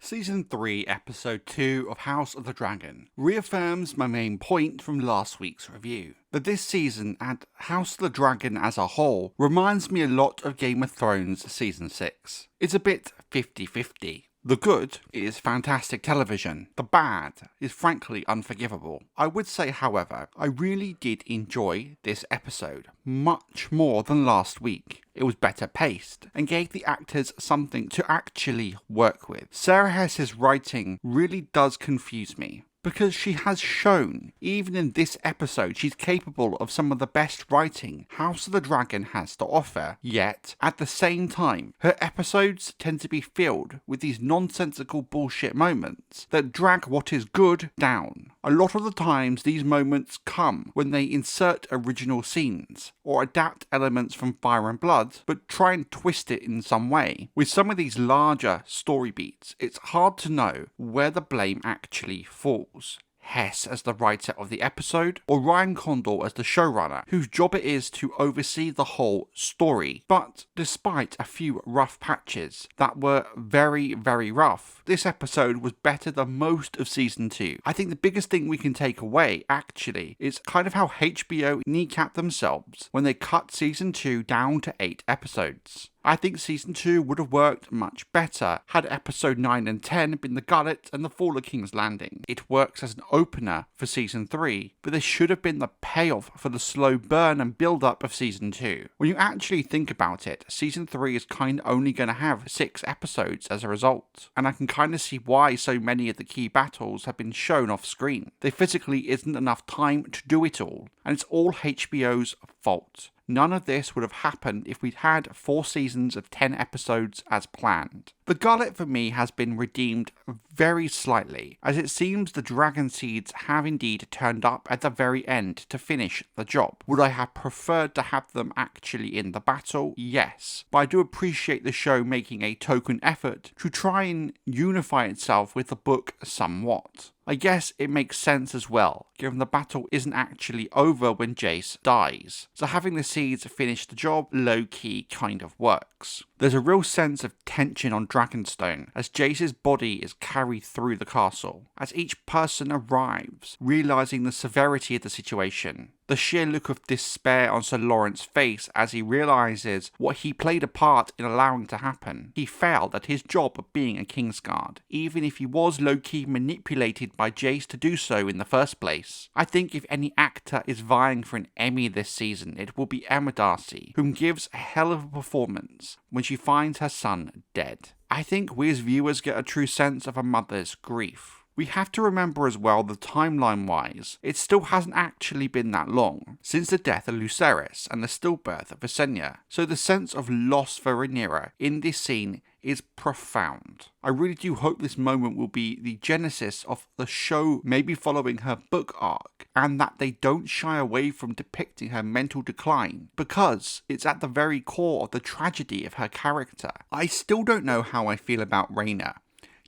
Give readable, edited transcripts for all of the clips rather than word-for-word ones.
Season 3, Episode 2 of House of the Dragon reaffirms my main point from last week's review, that this season and House of the Dragon as a whole reminds me a lot of Game of Thrones Season 6. It's a bit 50-50. The good is fantastic television. The bad is frankly unforgivable. I would say, however, I really did enjoy this episode much more than last week. It was better paced and gave the actors something to actually work with. Sara Hess's writing really does confuse me, because she has shown, even in this episode, she's capable of some of the best writing House of the Dragon has to offer, yet, at the same time, her episodes tend to be filled with these nonsensical bullshit moments that drag what is good down. A lot of the times, these moments come when they insert original scenes, or adapt elements from Fire and Blood, but try and twist it in some way. With some of these larger story beats, it's hard to know where the blame actually falls. Hess as the writer of the episode, or Ryan Condal as the showrunner, whose job it is to oversee the whole story. But despite a few rough patches that were very, very rough, this episode was better than most of Season 2. I think the biggest thing we can take away, actually, is kind of how HBO kneecapped themselves when they cut Season 2 down to 8 episodes. I think Season 2 would have worked much better had Episode 9 and 10 been the Gullet and the Fall of King's Landing. It works as an opener for Season 3, but this should have been the payoff for the slow burn and build-up of Season 2. When you actually think about it, Season 3 is kind of only going to have 6 episodes as a result, and I can kind of see why so many of the key battles have been shown off screen. There physically isn't enough time to do it all, and it's all HBO's fault. None of this would have happened if we'd had 4 seasons of 10 episodes as planned. The Gullet for me has been redeemed very slightly, as it seems the Dragonseeds have indeed turned up at the very end to finish the job. Would I have preferred to have them actually in the battle? Yes, but I do appreciate the show making a token effort to try and unify itself with the book somewhat. I guess it makes sense as well, given the battle isn't actually over when Jace dies, so having the Seeds finish the job low-key kind of works. There's a real sense of tension on Dragonstone as Jace's body is carried through the castle, as each person arrives, realising the severity of the situation. The sheer look of despair on Sir Lawrence's face as he realises what he played a part in allowing to happen. He failed at his job of being a Kingsguard, even if he was low-key manipulated by Jace to do so in the first place. I think if any actor is vying for an Emmy this season, it will be Emma Darcy, whom gives a hell of a performance when she finds her son dead. I think we as viewers get a true sense of a mother's grief. We have to remember as well that timeline-wise, it still hasn't actually been that long since the death of Lucerys and the stillbirth of Visenya, so the sense of loss for Rhaenyra in this scene is profound. I really do hope this moment will be the genesis of the show maybe following her book arc, and that they don't shy away from depicting her mental decline, because it's at the very core of the tragedy of her character. I still don't know how I feel about Rhaena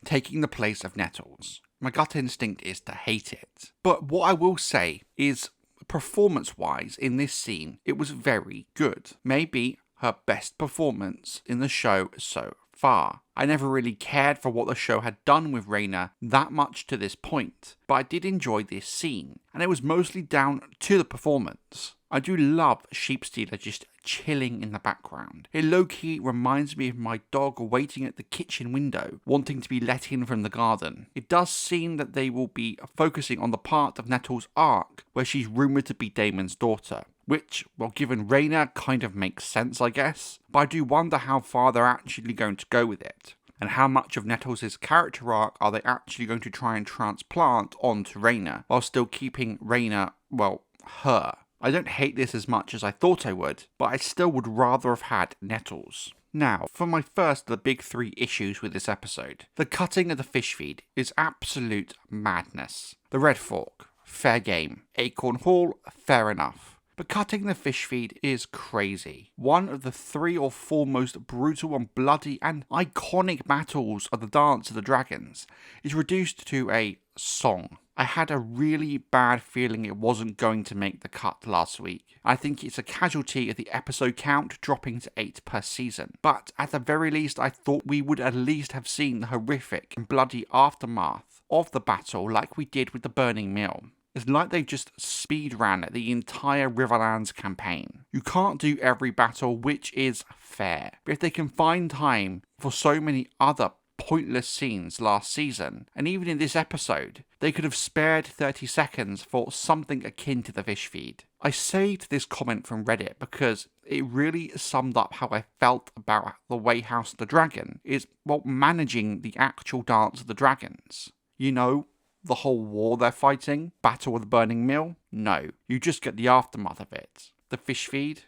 taking the place of Nettles. My gut instinct is to hate it. But what I will say is, performance-wise, in this scene, it was very good. Maybe her best performance in the show so far. I never really cared for what the show had done with Rhaena that much to this point, but I did enjoy this scene, and it was mostly down to the performance. I do love Sheepstealer just chilling in the background. It low-key reminds me of my dog waiting at the kitchen window, wanting to be let in from the garden. It does seem that they will be focusing on the part of Nettles' arc where she's rumoured to be Daemon's daughter, which, well, given Rhaena, kind of makes sense, I guess, but I do wonder how far they're actually going to go with it, and how much of Nettles' character arc are they actually going to try and transplant onto Rhaena, while still keeping Rhaena, well, her. I don't hate this as much as I thought I would, but I still would rather have had Nettles. Now, for my first of the big 3 issues with this episode, the cutting of the Fishfeed is absolute madness. The Red Fork, fair game. Acorn Hall, fair enough. but cutting the fish feed is crazy. One of the 3 or 4 most brutal and bloody and iconic battles of the Dance of the Dragons is reduced to a song. I had a really bad feeling it wasn't going to make the cut last week. I think it's a casualty of the episode count dropping to 8 per season. But at the very least, I thought we would at least have seen the horrific and bloody aftermath of the battle like we did with the Burning Mill. It's like they just speed ran the entire Riverlands campaign. You can't do every battle, which is fair. But if they can find time for so many other pointless scenes last season, and even in this episode, they could have spared 30 seconds for something akin to the fish feed. I saved this comment from Reddit because it really summed up how I felt about the way House of the Dragon is, well, managing the actual Dance of the Dragons. You know, the whole war they're fighting, Battle of the Burning Mill? No, you just get the aftermath of it. The fish feed?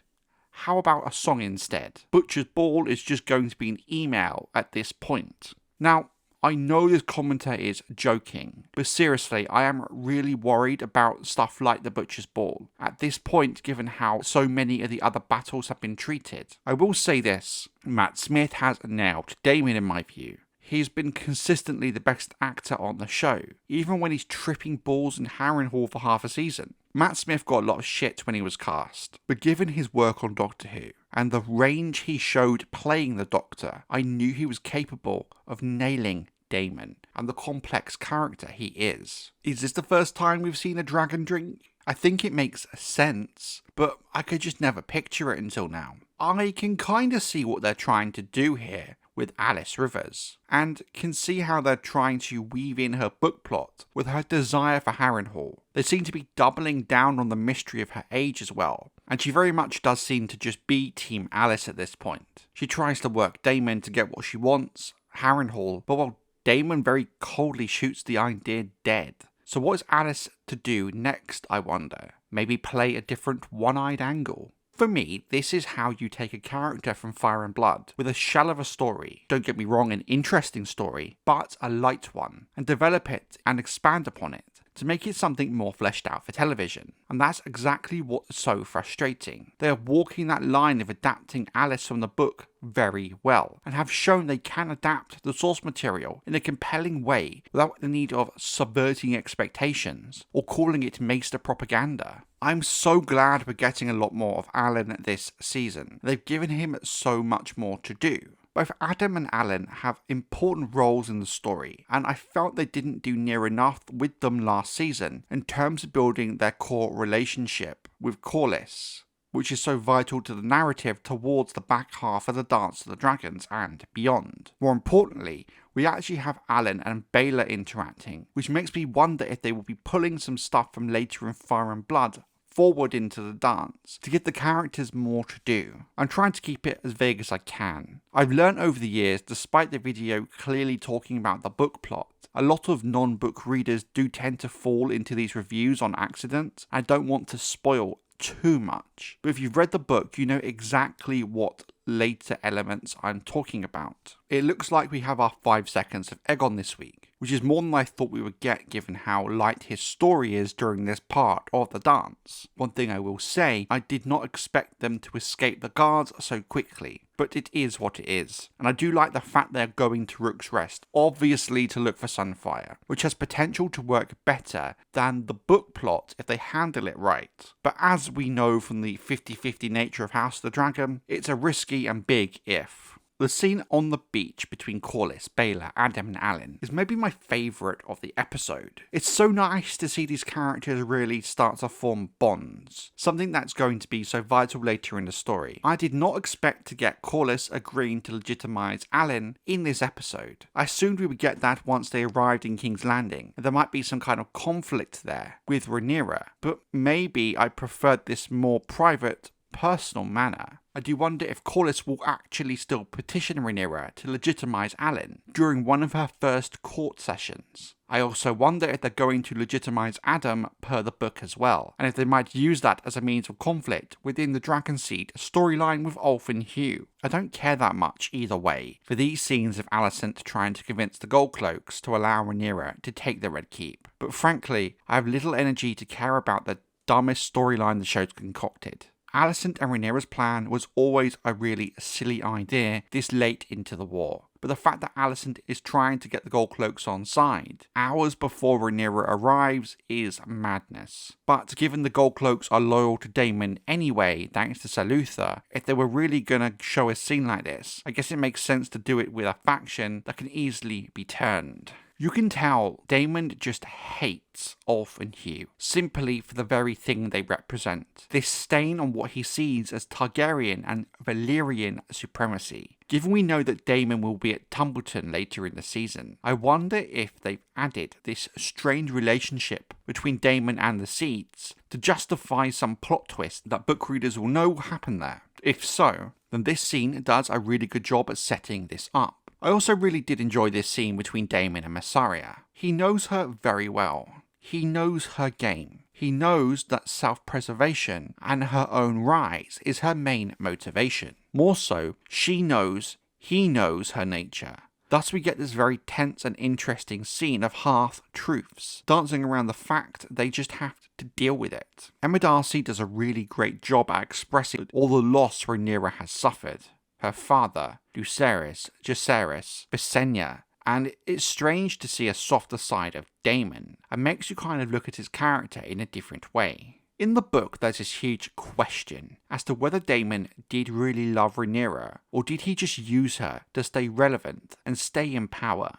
How about a song instead? Butcher's Ball is just going to be an email at this point. Now, I know this commentator is joking, but seriously, I am really worried about stuff like the Butcher's Ball at this point, given how so many of the other battles have been treated. I will say this, Matt Smith has nailed Daemon in my view. He's been consistently the best actor on the show, even when he's tripping balls in Harrenhal for half a season. Matt Smith got a lot of shit when he was cast, but given his work on Doctor Who, and the range he showed playing the Doctor, I knew he was capable of nailing Daemon, and the complex character he is. Is this the first time we've seen a dragon drink? I think it makes sense, but I could just never picture it until now. I can kinda see what they're trying to do here with Alys Rivers, and can see how they're trying to weave in her book plot with her desire for Harrenhal. They seem to be doubling down on the mystery of her age as well, and she very much does seem to just be Team Alys at this point. She tries to work Daemon to get what she wants, Harrenhal, but while Daemon very coldly shoots the idea dead. So what is Alys to do next, I wonder? Maybe play a different one-eyed angle? For me, this is how you take a character from Fire and Blood with a shell of a story, don't get me wrong, an interesting story, but a light one, and develop it and expand upon it to make it something more fleshed out for television. And that's exactly what's so frustrating. They are walking that line of adapting Alys from the book very well, and have shown they can adapt the source material in a compelling way without the need of subverting expectations or calling it maester propaganda. I'm so glad we're getting a lot more of Alan this season. They've given him so much more to do. Both Adam and Alan have important roles in the story, and I felt they didn't do near enough with them last season in terms of building their core relationship with Corlys, which is so vital to the narrative towards the back half of the Dance of the Dragons and beyond. More importantly, we actually have Alan and Baela interacting, which makes me wonder if they will be pulling some stuff from later in Fire and Blood forward into the dance to give the characters more to do. I'm trying to keep it as vague as I can. I've learned over the years, despite the video clearly talking about the book plot, a lot of non-book readers do tend to fall into these reviews on accident. I don't want to spoil too much, but if you've read the book, you know exactly what later elements I'm talking about. It looks like we have our 5 seconds of Aegon this week, which is more than I thought we would get given how light his story is during this part of the dance. One thing I will say, I did not expect them to escape the guards so quickly, but it is what it is. And I do like the fact they're going to Rook's Rest, obviously to look for Sunfire, which has potential to work better than the book plot if they handle it right. But as we know from the 50-50 nature of House of the Dragon, it's a risky and big if. The scene on the beach between Corlys, Baela, Adam and Alan is maybe my favourite of the episode. It's so nice to see these characters really start to form bonds, something that's going to be so vital later in the story. I did not expect to get Corlys agreeing to legitimise Alan in this episode. I assumed we would get that once they arrived in King's Landing, and there might be some kind of conflict there with Rhaenyra, but maybe I preferred this more private, personal manner. I do wonder if Corlys will actually still petition Rhaenyra to legitimise Alan during one of her first court sessions. I also wonder if they're going to legitimise Adam per the book as well, and if they might use that as a means of conflict within the Dragonseed storyline with Ulf and Hugh. I don't care that much either way for these scenes of Alicent trying to convince the Goldcloaks to allow Rhaenyra to take the Red Keep, but frankly, I have little energy to care about the dumbest storyline the show's concocted. Alicent and Rhaenyra's plan was always a really silly idea this late into the war. But the fact that Alicent is trying to get the Gold Cloaks on side hours before Rhaenyra arrives is madness. But given the Gold Cloaks are loyal to Daemon anyway, thanks to Ser Luther, if they were really gonna show a scene like this, I guess it makes sense to do it with a faction that can easily be turned. You can tell Daemon just hates Ulf and Hugh, simply for the very thing they represent. This stain on what he sees as Targaryen and Valyrian supremacy. Given we know that Daemon will be at Tumbleton later in the season, I wonder if they've added this strange relationship between Daemon and the Seeds to justify some plot twist that book readers will know will happen there. If so, then this scene does a really good job at setting this up. I also really did enjoy this scene between Daemon and Mysaria. He knows her very well. He knows her game. He knows that self-preservation and her own rise is her main motivation. More so, she knows he knows her nature. Thus we get this very tense and interesting scene of half-truths, dancing around the fact they just have to deal with it. Emma Darcy does a really great job at expressing all the loss Rhaenyra has suffered. Her father, Lucerys, Jacaerys, Visenya, and it's strange to see a softer side of Daemon, and makes you kind of look at his character in a different way. In the book, there's this huge question as to whether Daemon did really love Rhaenyra, or did he just use her to stay relevant and stay in power?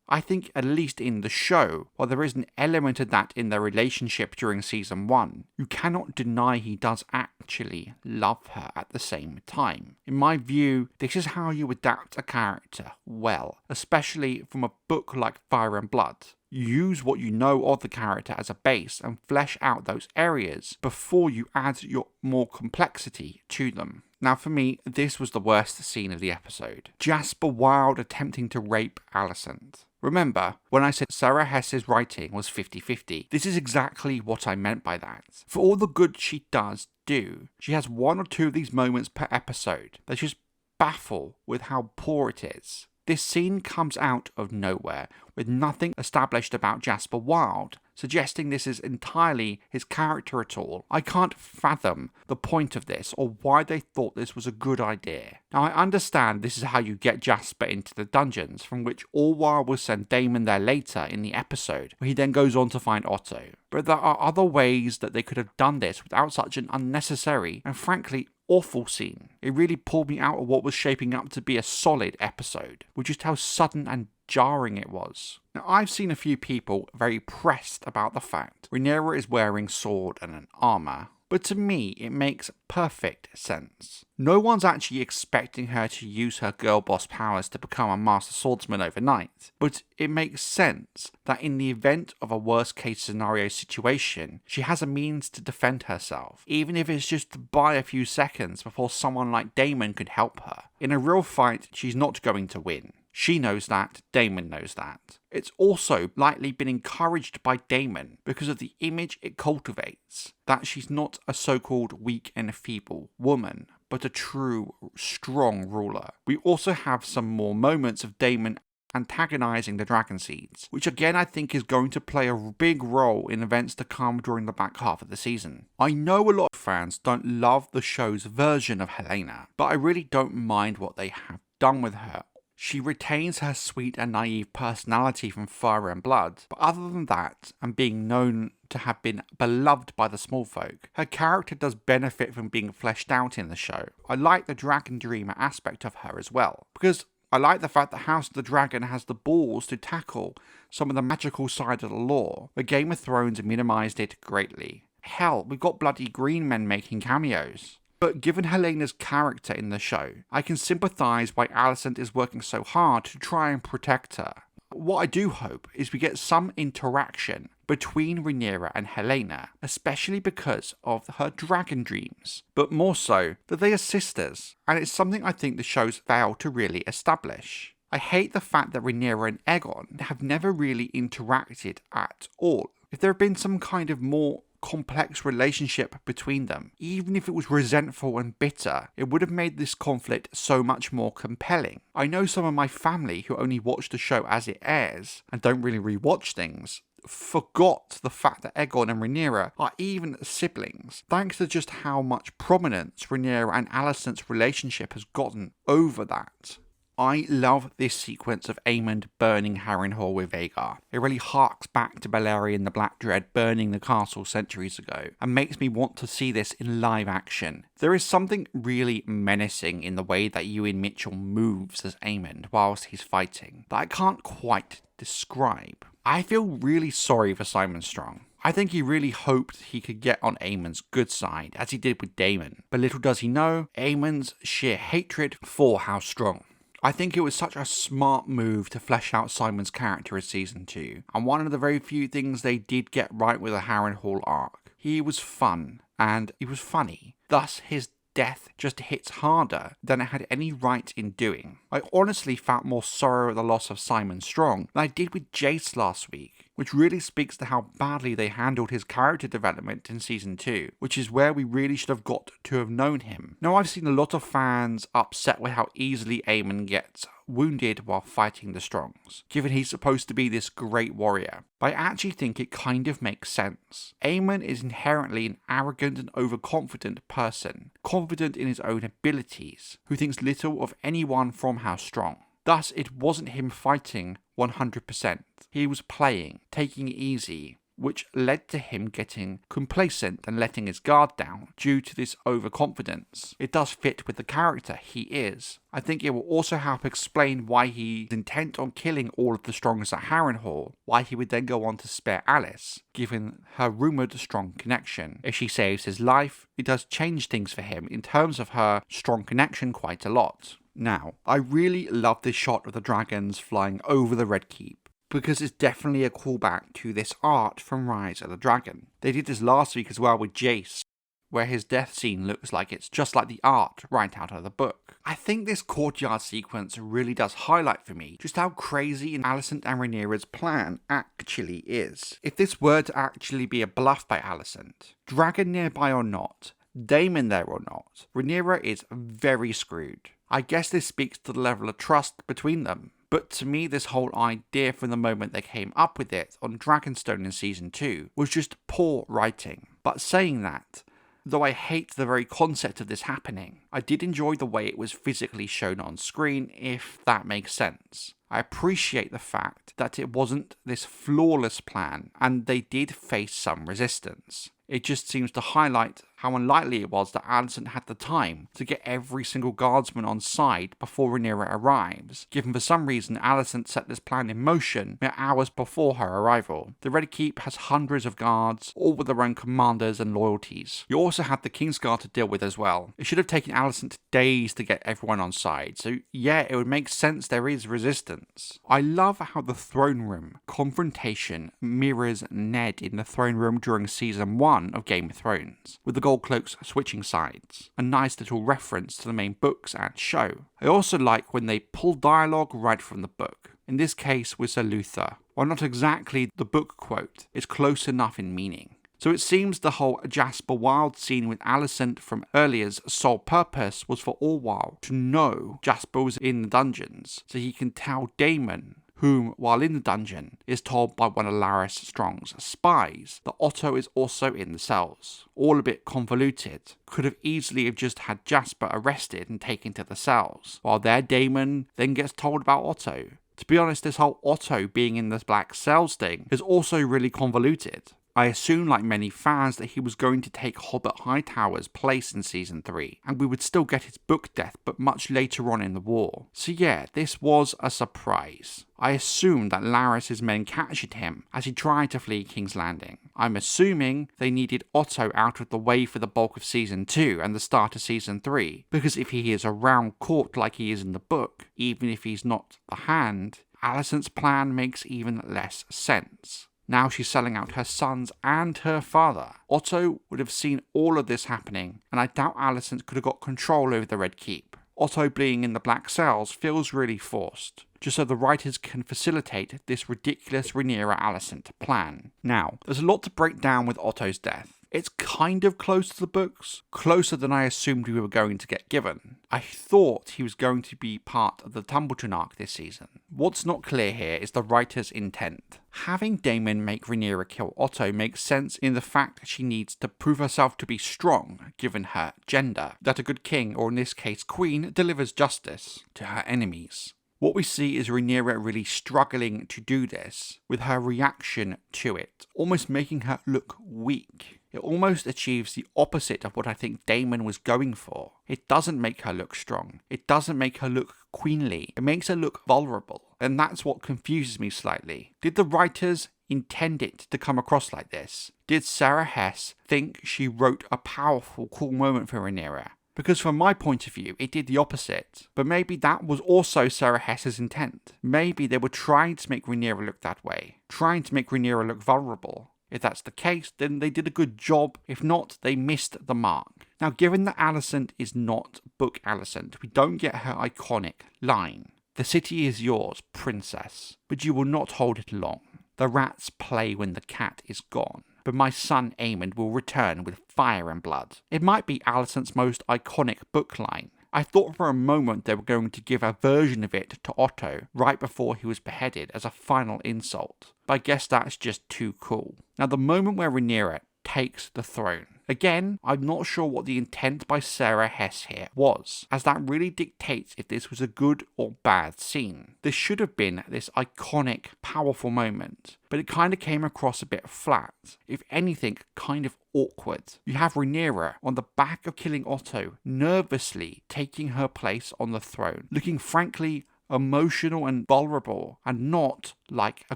I think, at least in the show, while there is an element of that in their relationship during season 1, you cannot deny he does actually love her at the same time. In my view, this is how you adapt a character well, especially from a book like Fire and Blood. You use what you know of the character as a base and flesh out those areas before you add your more complexity to them. Now for me, this was the worst scene of the episode. Jasper Wilde attempting to rape Alicent. Remember, when I said Sarah Hess's writing was 50-50, this is exactly what I meant by that. For all the good she does do, she has one or two of these moments per episode that just baffle with how poor it is. This scene comes out of nowhere, with nothing established about Jasper Wilde, suggesting this is entirely his character at all. I can't fathom the point of this, or why they thought this was a good idea. Now I understand this is how you get Jasper into the dungeons, from which Orwell will send Daemon there later in the episode, where he then goes on to find Otto. But there are other ways that they could have done this without such an unnecessary and frankly awful scene. It really pulled me out of what was shaping up to be a solid episode, with just how sudden and jarring it was. Now I've seen a few people very pressed about the fact Rhaenyra is wearing sword and an armour, but to me it makes perfect sense. No one's actually expecting her to use her girl boss powers to become a master swordsman overnight, but it makes sense that in the event of a worst case scenario situation, she has a means to defend herself, even if it's just to buy a few seconds before someone like Daemon could help her. In a real fight, she's not going to win. She knows that, Daemon knows that. It's also likely been encouraged by Daemon because of the image it cultivates, that she's not a so-called weak and feeble woman, but a true, strong ruler. We also have some more moments of Daemon antagonizing the Dragonseeds, which again I think is going to play a big role in events to come during the back half of the season. I know a lot of fans don't love the show's version of Helaena, but I really don't mind what they have done with her. She retains her sweet and naive personality from Fire and Blood, but other than that, and being known to have been beloved by the small folk, her character does benefit from being fleshed out in the show. I like the Dragon Dreamer aspect of her as well, because I like the fact that House of the Dragon has the balls to tackle some of the magical side of the lore, but Game of Thrones minimised it greatly. Hell, we've got bloody green men making cameos. But given Helena's character in the show, I can sympathise why Alicent is working so hard to try and protect her. What I do hope is we get some interaction between Rhaenyra and Helaena, especially because of her dragon dreams, but more so that they are sisters, and it's something I think the shows fail to really establish. I hate the fact that Rhaenyra and Aegon have never really interacted at all. If there had been some kind of more complex relationship between them, even if it was resentful and bitter, it would have made this conflict so much more compelling. I know some of my family who only watch the show as it airs and don't really rewatch things forgot the fact that Aegon and Rhaenyra are even siblings, thanks to just how much prominence Rhaenyra and Alicent's relationship has gotten over that. I love this sequence of Aemond burning Harrenhal with Vhagar. It really harks back to Balerion the Black Dread burning the castle centuries ago, and makes me want to see this in live action. There is something really menacing in the way that Ewan Mitchell moves as Aemond whilst he's fighting, that I can't quite describe. I feel really sorry for Simon Strong. I think he really hoped he could get on Aemond's good side, as he did with Daemon, but little does he know, Aemond's sheer hatred for House Strong. I think it was such a smart move to flesh out Simon's character as Season 2, and one of the very few things they did get right with the Harrenhal arc. He was fun, and he was funny, thus his death just hits harder than it had any right in doing. I honestly felt more sorrow at the loss of Simon Strong than I did with Jace last week, which really speaks to how badly they handled his character development in Season 2, which is where we really should have got to have known him. Now, I've seen a lot of fans upset with how easily Aemond gets wounded while fighting the Strongs, given he's supposed to be this great warrior, but I actually think it kind of makes sense. Aemond is inherently an arrogant and overconfident person, confident in his own abilities, who thinks little of anyone from House Strong. Thus, it wasn't him fighting 100%. He was playing, taking it easy, which led to him getting complacent and letting his guard down due to this overconfidence. It does fit with the character he is. I think it will also help explain why he's intent on killing all of the Strongs at Harrenhal, why he would then go on to spare Alys, given her rumoured strong connection. If she saves his life, it does change things for him in terms of her strong connection quite a lot. Now, I really love this shot of the dragons flying over the Red Keep, because it's definitely a callback to this art from Rise of the Dragon. They did this last week as well with Jace, where his death scene looks like it's just like the art right out of the book. I think this courtyard sequence really does highlight for me just how crazy Alicent and Rhaenyra's plan actually is. If this were to actually be a bluff by Alicent, dragon nearby or not, Daemon there or not, Rhaenyra is very screwed. I guess this speaks to the level of trust between them. But to me, this whole idea from the moment they came up with it on Dragonstone in Season 2 was just poor writing. But saying that, though I hate the very concept of this happening, I did enjoy the way it was physically shown on screen, if that makes sense. I appreciate the fact that it wasn't this flawless plan, and they did face some resistance. It just seems to highlight how unlikely it was that Alicent had the time to get every single guardsman on side before Rhaenyra arrives, given for some reason Alicent set this plan in motion mere hours before her arrival. The Red Keep has hundreds of guards, all with their own commanders and loyalties. You also had the Kingsguard to deal with as well. It should have taken Alicent days to get everyone on side, so yeah, it would make sense there is resistance. I love how the throne room confrontation mirrors Ned in the throne room during Season 1 of Game of Thrones, with the gold cloaks switching sides. A nice little reference to the main books and show. I also like when they pull dialogue right from the book. In this case with Sir Luther. While not exactly the book quote, it's close enough in meaning. So it seems the whole Jasper Wild scene with Alicent from earlier's sole purpose was for Orwell to know Jasper was in the dungeons, so he can tell Daemon, whom, while in the dungeon, is told by one of Larys Strong's spies that Otto is also in the cells. All a bit convoluted. Could have easily have just had Jasper arrested and taken to the cells, while there Daemon then gets told about Otto. To be honest, this whole Otto being in the black cells thing is also really convoluted. I assumed, like many fans, that he was going to take Hobbit Hightower's place in Season 3, and we would still get his book death, but much later on in the war. So yeah, this was a surprise. I assumed that Larys' men captured him as he tried to flee King's Landing. I'm assuming they needed Otto out of the way for the bulk of Season 2 and the start of Season 3, because if he is around court like he is in the book, even if he's not the Hand, Alicent's plan makes even less sense. Now she's selling out her sons and her father. Otto would have seen all of this happening, and I doubt Alicent could have got control over the Red Keep. Otto being in the black cells feels really forced, just so the writers can facilitate this ridiculous Rhaenyra Alicent plan. Now, there's a lot to break down with Otto's death. It's kind of close to the books, closer than I assumed we were going to get given. I thought he was going to be part of the Tumbleton arc this season. What's not clear here is the writer's intent. Having Daemon make Rhaenyra kill Otto makes sense in the fact that she needs to prove herself to be strong, given her gender, that a good king, or in this case queen, delivers justice to her enemies. What we see is Rhaenyra really struggling to do this, with her reaction to it, almost making her look weak. It almost achieves the opposite of what I think Daemon was going for. It doesn't make her look strong. It doesn't make her look queenly. It makes her look vulnerable. And that's what confuses me slightly. Did the writers intend it to come across like this? Did Sara Hess think she wrote a powerful, cool moment for Rhaenyra? Because from my point of view, it did the opposite. But maybe that was also Sara Hess's intent. Maybe they were trying to make Rhaenyra look that way. Trying to make Rhaenyra look vulnerable. If that's the case, then they did a good job. If not, they missed the mark. Now, given that Alicent is not book Alicent, we don't get her iconic line. The city is yours, princess, but you will not hold it long. The rats play when the cat is gone, but my son Aemond will return with fire and blood. It might be Alicent's most iconic book line. I thought for a moment they were going to give a version of it to Otto right before he was beheaded as a final insult, but I guess that's just too cool. Now, the moment where Rhaenyra takes the throne. Again, I'm not sure what the intent by Sara Hess here was, as that really dictates if this was a good or bad scene. This should have been this iconic, powerful moment, but it kind of came across a bit flat. If anything, kind of awkward. You have Rhaenyra on the back of killing Otto, nervously taking her place on the throne, looking frankly emotional and vulnerable, and not like a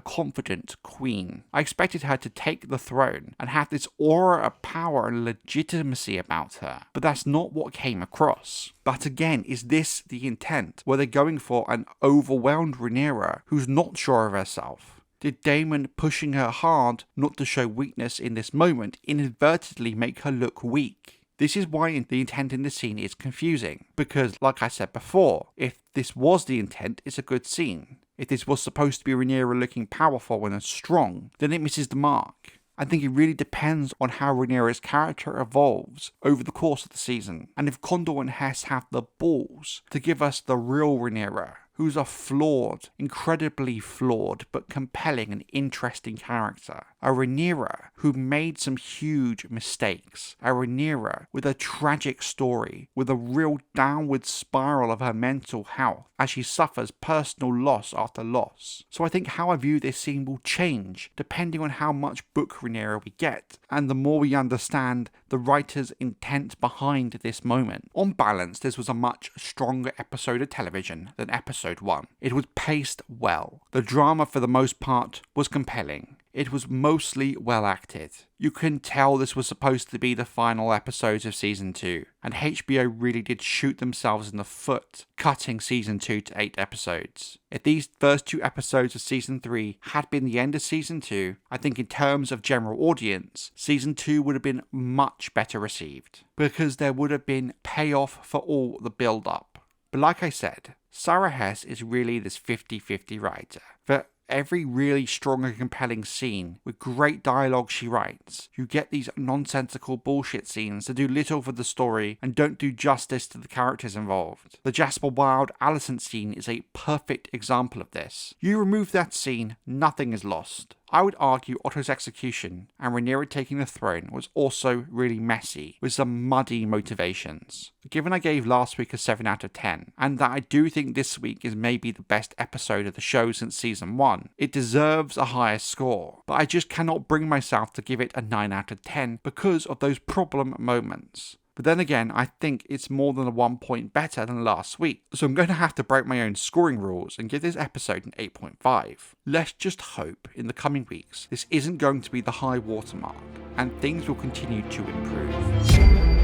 confident queen. I expected her to take the throne and have this aura of power and legitimacy about her, but that's not what came across. But again, is this the intent? Were they going for an overwhelmed Rhaenyra who's not sure of herself? Did Daemon pushing her hard not to show weakness in this moment inadvertently make her look weak? This is why the intent in the scene is confusing, because like I said before, if this was the intent, it's a good scene. If this was supposed to be Rhaenyra looking powerful and strong, then it misses the mark. I think it really depends on how Rhaenyra's character evolves over the course of the season, and if Condal and Hess have the balls to give us the real Rhaenyra, who's a flawed, incredibly flawed, but compelling and interesting character. A Rhaenyra who made some huge mistakes. A Rhaenyra with a tragic story, with a real downward spiral of her mental health as she suffers personal loss after loss. So I think how I view this scene will change depending on how much book Rhaenyra we get, and the more we understand the writer's intent behind this moment. On balance, this was a much stronger episode of television than episode 1. It was paced well. The drama for the most part was compelling. It was mostly well acted. You can tell this was supposed to be the final episodes of Season 2, and HBO really did shoot themselves in the foot, cutting Season 2 to 8 episodes. If these first 2 episodes of Season 3 had been the end of Season 2, I think in terms of general audience, Season 2 would have been much better received, because there would have been payoff for all the build-up. But like I said, Sara Hess is really this 50-50 writer. For every really strong and compelling scene with great dialogue she writes, you get these nonsensical bullshit scenes that do little for the story and don't do justice to the characters involved. The Jasper Wild Alicent scene is a perfect example of this. You remove that scene, nothing is lost. I would argue Otto's execution and Rhaenyra taking the throne was also really messy, with some muddy motivations. Given I gave last week a 7 out of 10, and that I do think this week is maybe the best episode of the show since Season 1, it deserves a higher score, but I just cannot bring myself to give it a 9 out of 10 because of those problem moments. But then again, I think it's more than a 1 point better than last week, so I'm going to have to break my own scoring rules and give this episode an 8.5. Let's just hope in the coming weeks this isn't going to be the high watermark, and things will continue to improve.